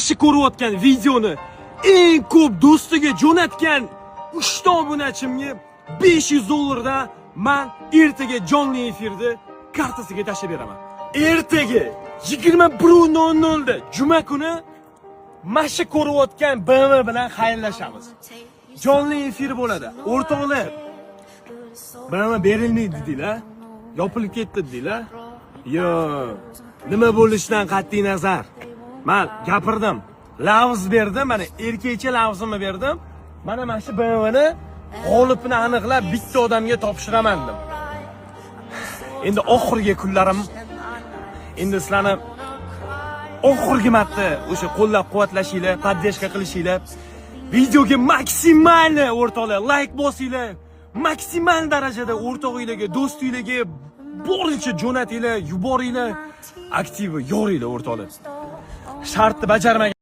kishi ko'rayotgan videoni eng ko'p do'stiga jo'natgan 3 ta obunachimga $500 men ertaga jonli efirda kartasiga tashlab beraman. Ertaga 21:00 da juma kuni mana ko'rayotgan BMW bilan xayrlashamiz. Jonli efir bo'ladi. O'rtoqlar, BMW berilmaydi deydilar. Yopilib ketdi deydilar. Yo'q. Nima bo'lishidan qat'iy nazar. Men gapirdim. Lavz berdim, mana erkakcha lavzimni berdim. Mana shu BMWni g'olibini aniqlab bitta odamga topshiraman dedim. Endi oxirgi kunlarim, endi sizlarni oxirgi marta o'sha qo'llab-quvvatlashinglar, podдержка qilishinglar, videoga maksimal o'rtoqlar like bosinglar, maksimal darajada o'rtog'inglarga, do'stinglarga boricha jo'natinglar, yuboringlar, aktiv yoringlar o'rtoqlar. Shartni bajarmagan